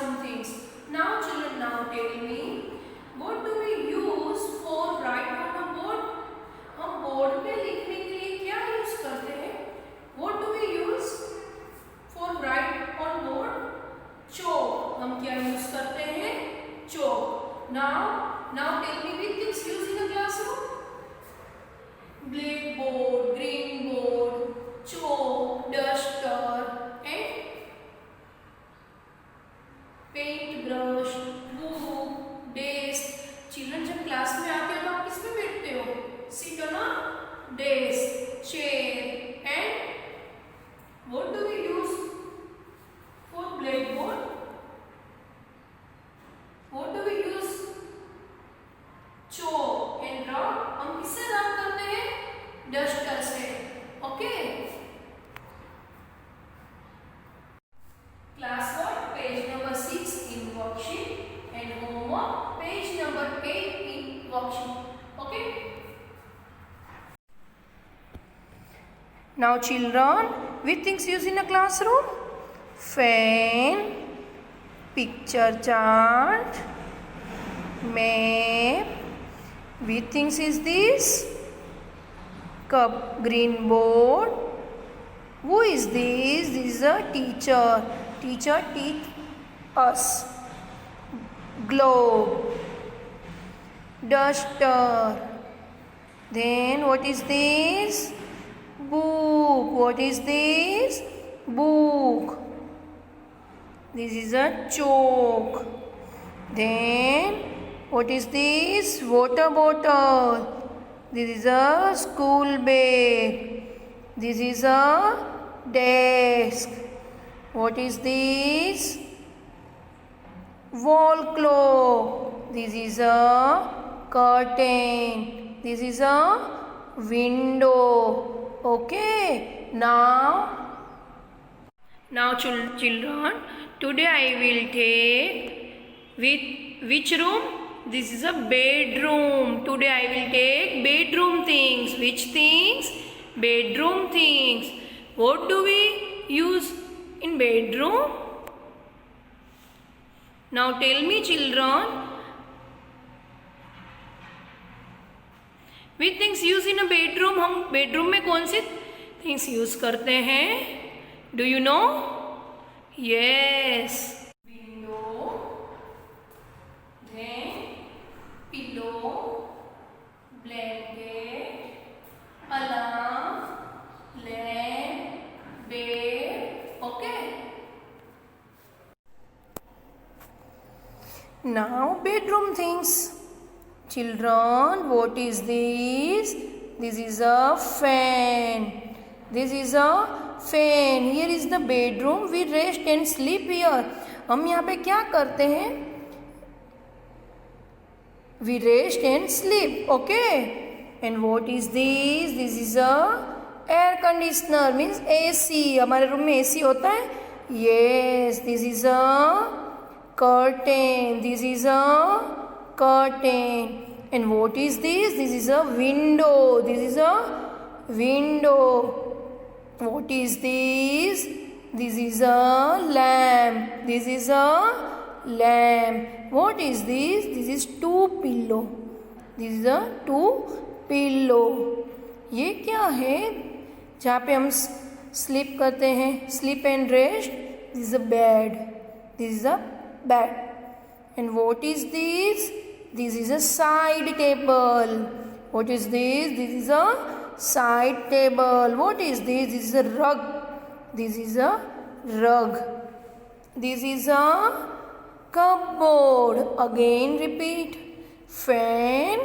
classroom things. Now children, now tell me, what do we use for write on a board? हम board पे लिखने के लिए क्या यूज करते हैं? What do we use for write on board? Chalk. हम क्या यूज करते हैं? Chalk. Now tell me which things used in a classroom? Blackboard, green board, chalk, duster, and paint brush, book, desk. Children जब class में आते हो तो आप किस पे बैठते हो? Sit on a desk, chair. And what do we use for blackboard? What do we use? Chalk and rub. हम किससे रब करते हैं? डस्टर से. Okay. Class work page number 6 in worksheet and homework page number 8 in worksheet. Okay. Now children, which things used in a classroom? Fan, picture chart, map. Which things is this? Cup, green board. Who is this? This is a teacher. Teacher teach us. Globe, duster. Then what is this? Book. What is this? Book. This is a chalk. Then what is this? Water bottle. This is a school bag. This is a desk. What is this? Wall clock. This is a curtain. This is a window. Okay. Now children, today I will take which room? This is a bedroom. Today I will take bedroom things. Which things? Bedroom things. What do we use in bedroom? Now tell me children, which things use in a bedroom? हम bedroom में कौन से things use करते हैं? Do you know? Yes. Window, then pillow, blanket, alarm, lamp, bed. Okay. Now bedroom things. Children, what is this? This is a fan. This is a fan. Here is the bedroom. We rest and sleep here. हम यहाँ पे क्या करते हैं? We rest and sleep. Okay. And what is this? This is a air conditioner. Means AC. हमारे room में AC होता है? Yes. This is a curtain. This is a curtain. And what is this? This is a window. This is a window. What is this? This is a lamp. This is a lamp. What is this? This is two pillow. This is a two pillow. ये क्या है? जहाँ पे हम sleep करते हैं, sleep and rest. This is a bed. This is a bed. And what is this? This is a side table. What is this? This is a side table. What is this? This is a rug. This is a rug. This is a cupboard. Again repeat. Fan,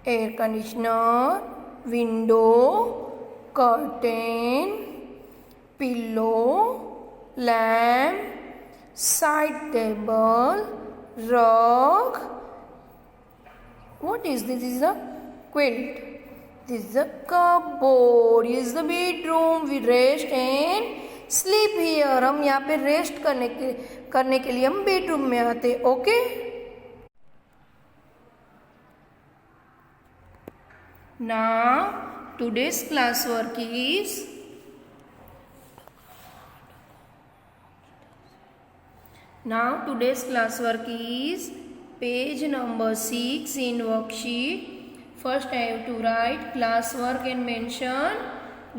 air conditioner, window, curtain, pillow, lamp, side table, rug. What is this? This is a quilt. This is a cupboard. This is the bedroom. We rest and sleep here. हम यहाँ पे rest करने के लिए हम bedroom में आते. Okay. Now today's class work is Now today's classwork is page number 6 in worksheet. First I have to write classwork and mention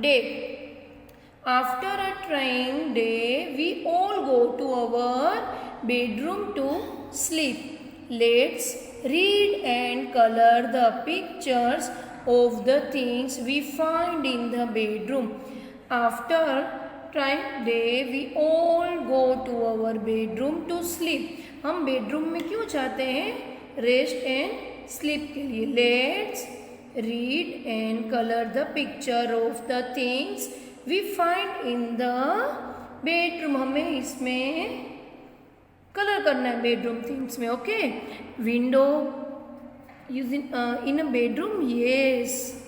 date. After a trying day, we all go to our bedroom to sleep. Let's read and color the pictures of the things we find in the bedroom. After trying day, we all go to our bedroom to sleep. हम bedroom में क्यों जाते हैं? Rest and sleep के लिए. Let's read and color the picture of the things we find in the bedroom. हमें इसमें colour करना है bedroom things में. Okay. Window using in a bedroom. Yes,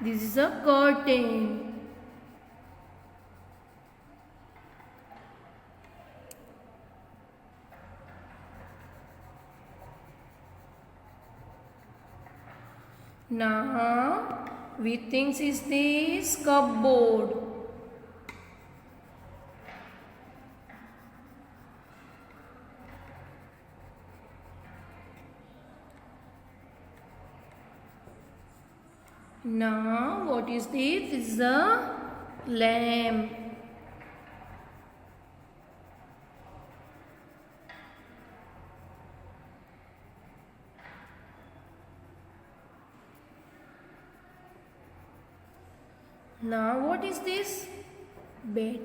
this is a curtain. Now which things is this? Cupboard. Now what is this? This is a lamp. Now what is this? Bed.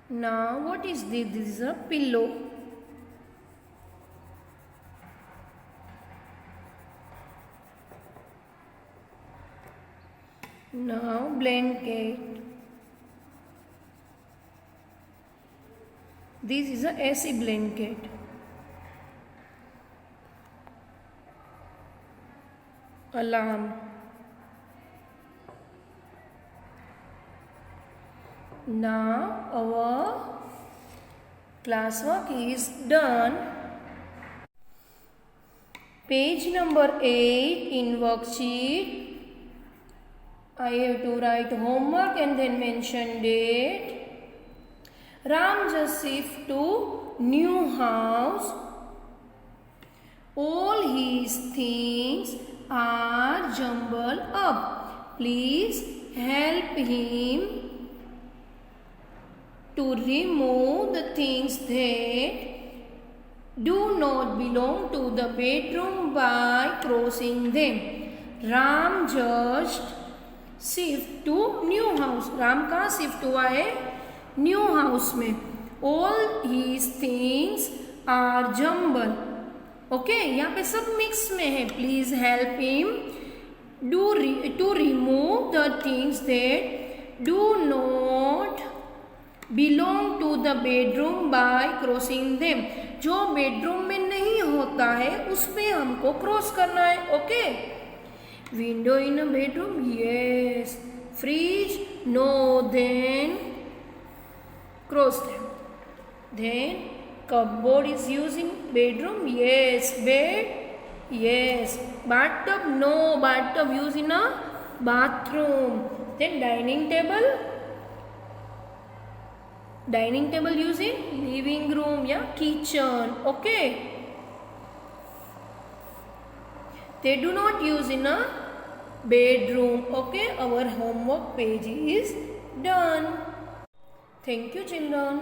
Now what is this? This is a pillow. Now blanket. This is a AC blanket. Alarm. Now our classwork is done. Page number 8 in worksheet. I have to write homework and then mention date. Ram just shift to new house. All his things are jumbled up. Please help him to remove the things that do not belong to the bedroom by crossing them. Ram just shift to new house. Ram कहाँ shift हुआ है? New house में. All his things are jumble. Okay, यहाँ पे सब mix में है. Please help him to remove the things that do not belong to the bedroom by crossing them. जो बेडरूम में नहीं होता है उसमें हमको क्रॉस करना है. Okay. Window in a bedroom. Yes. Fridge. No. Then cross them. Then cupboard is used in bedroom. Yes. Bed. Yes. Bathtub. No. Bathtub used in a bathroom. Then dining table. Dining table used in living room या kitchen. Okay. They do not use in a bedroom. Okay. Our homework page is done. Thank you, children.